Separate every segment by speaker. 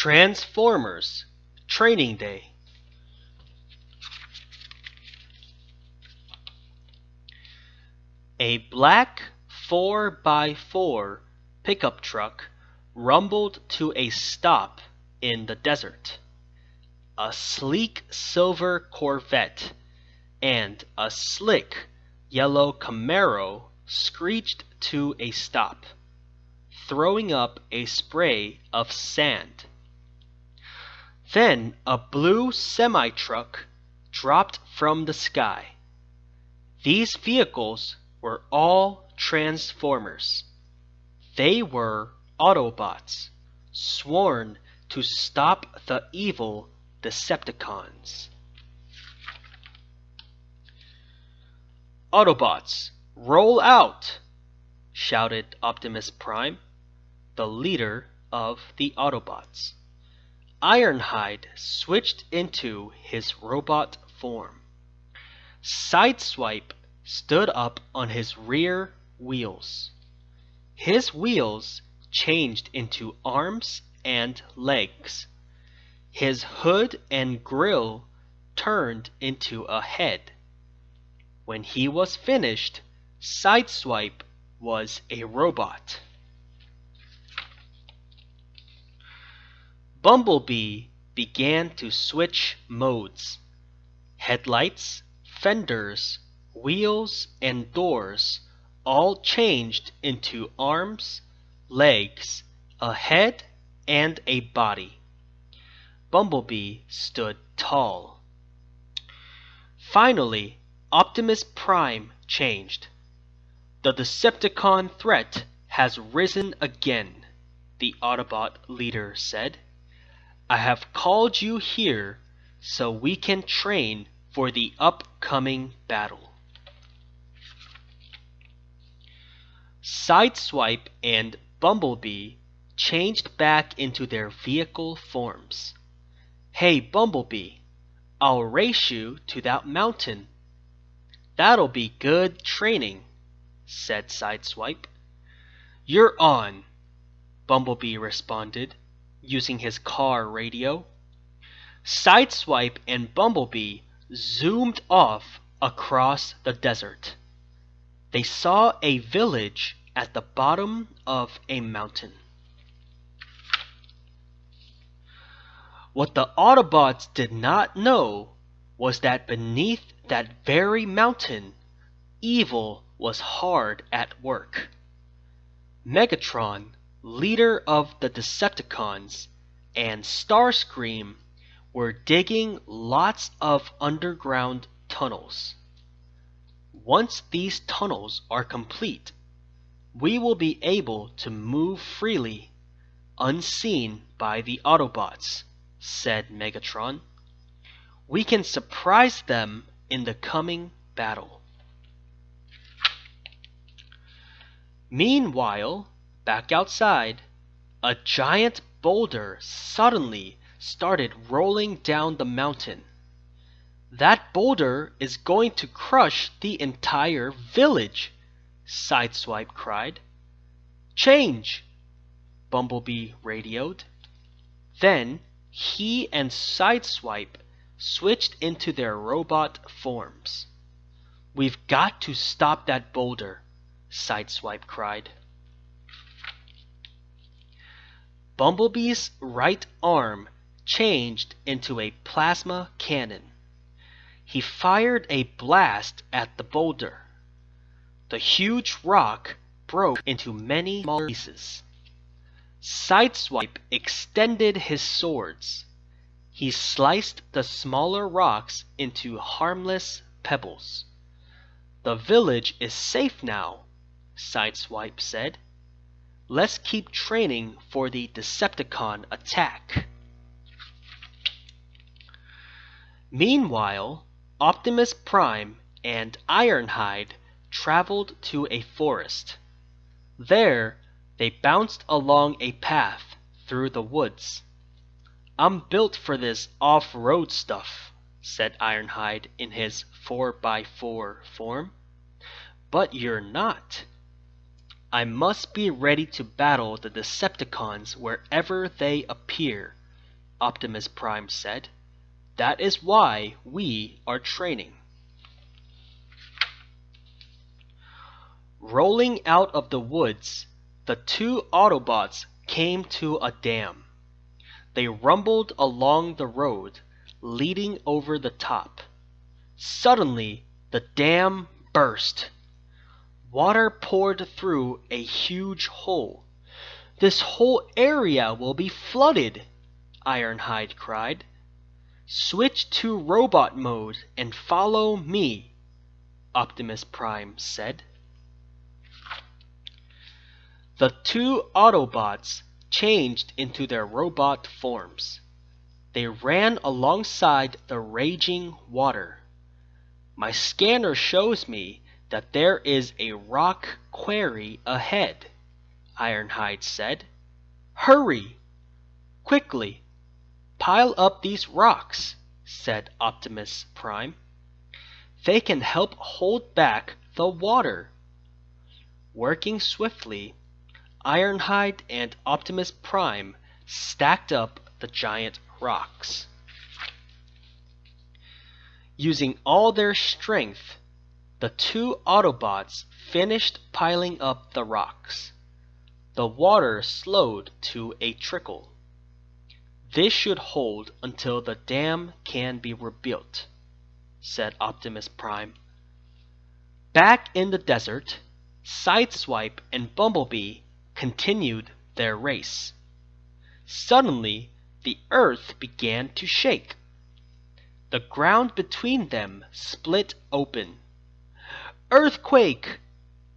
Speaker 1: Transformers Training Day. A black 4x4 pickup truck rumbled to a stop in the desert. A sleek silver Corvette and a slick yellow Camaro screeched to a stop, throwing up a spray of sand. Then a blue semi-truck dropped from the sky. These vehicles were all Transformers. They were Autobots, sworn to stop the evil Decepticons. Autobots, roll out! Shouted Optimus Prime, the leader of the Autobots. Ironhide switched into his robot form. Sideswipe stood up on his rear wheels. His wheels changed into arms and legs. His hood and grill turned into a head. When he was finished, Sideswipe was a robot. Bumblebee began to switch modes. Headlights, fenders, wheels, and doors all changed into arms, legs, a head, and a body. Bumblebee stood tall. Finally, Optimus Prime changed. The Decepticon threat has risen again, the Autobot leader said. I have called you here so we can train for the upcoming battle. Sideswipe and Bumblebee changed back into their vehicle forms. Hey Bumblebee, I'll race you to that mountain. That'll be good training, said Sideswipe. You're on, Bumblebee responded, using his car radio. Sideswipe and Bumblebee zoomed off across the desert. They saw a village at the bottom of a mountain. What the Autobots did not know was that beneath that very mountain, evil was hard at work. Megatron, leader of the Decepticons, and Starscream were digging lots of underground tunnels. Once these tunnels are complete, we will be able to move freely, unseen by the Autobots, said Megatron. We can surprise them in the coming battle. Meanwhile, back outside, a giant boulder suddenly started rolling down the mountain. That boulder is going to crush the entire village, Sideswipe cried. Change, Bumblebee radioed. Then he and Sideswipe switched into their robot forms. We've got to stop that boulder, Sideswipe cried. Bumblebee's right arm changed into a plasma cannon. He fired a blast at the boulder. The huge rock broke into many small pieces. Sideswipe extended his swords. He sliced the smaller rocks into harmless pebbles. The village is safe now, Sideswipe said. Let's keep training for the Decepticon attack. Meanwhile, Optimus Prime and Ironhide traveled to a forest. There, they bounced along a path through the woods. I'm built for this off-road stuff, said Ironhide in his 4x4 form. But you're not. I must be ready to battle the Decepticons wherever they appear, Optimus Prime said. That is why we are training. Rolling out of the woods, the two Autobots came to a dam. They rumbled along the road, leading over the top. Suddenly, the dam burst. Water poured through a huge hole. This whole area will be flooded, Ironhide cried. Switch to robot mode and follow me, Optimus Prime said. The two Autobots changed into their robot forms. They ran alongside the raging water. My scanner shows me that there is a rock quarry ahead, Ironhide said. Hurry! Quickly! Pile up these rocks, said Optimus Prime. They can help hold back the water. Working swiftly, Ironhide and Optimus Prime stacked up the giant rocks. Using all their strength, the two Autobots finished piling up the rocks. The water slowed to a trickle. This should hold until the dam can be rebuilt, said Optimus Prime. Back in the desert, Sideswipe and Bumblebee continued their race. Suddenly, the earth began to shake. The ground between them split open. Earthquake!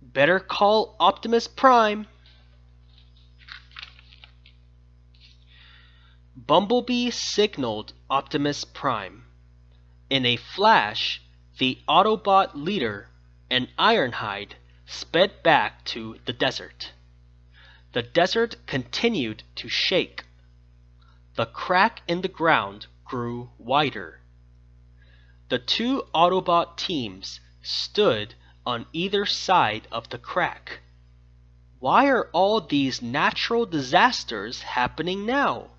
Speaker 1: Better call Optimus Prime. Bumblebee signaled Optimus Prime. In a flash, the Autobot leader and Ironhide sped back to the desert. The desert continued to shake. The crack in the ground grew wider. The two Autobot teams stood on either side of the crack. Why are all these natural disasters happening now?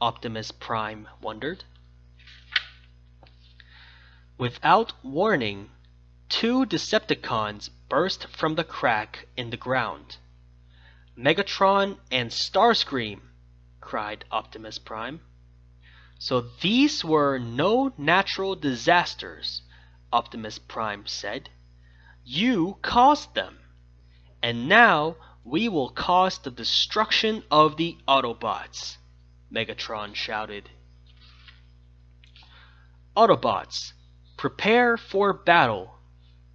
Speaker 1: Optimus Prime wondered. Without warning, two Decepticons burst from the crack in the ground. Megatron and Starscream, cried Optimus Prime. So these were no natural disasters, Optimus Prime said. You caused them. And now we will cause the destruction of the Autobots, Megatron shouted. Autobots, prepare for battle,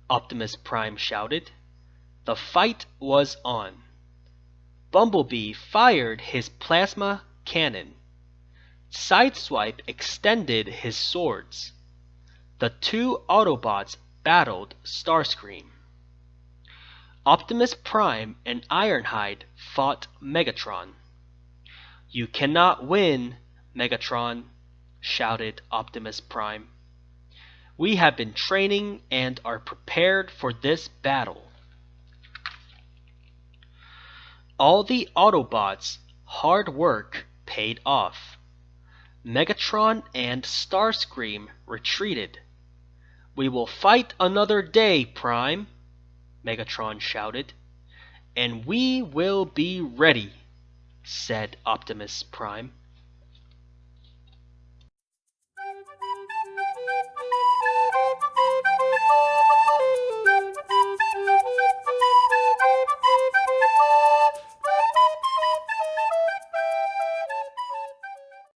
Speaker 1: Optimus Prime shouted. The fight was on. Bumblebee fired his plasma cannon. Sideswipe extended his swords. The two Autobots battled Starscream. Optimus Prime and Ironhide fought Megatron. You cannot win, Megatron, shouted Optimus Prime. We have been training and are prepared for this battle. All the Autobots' hard work paid off. Megatron and Starscream retreated. We will fight another day, Prime, Megatron shouted. And we will be ready, said Optimus Prime.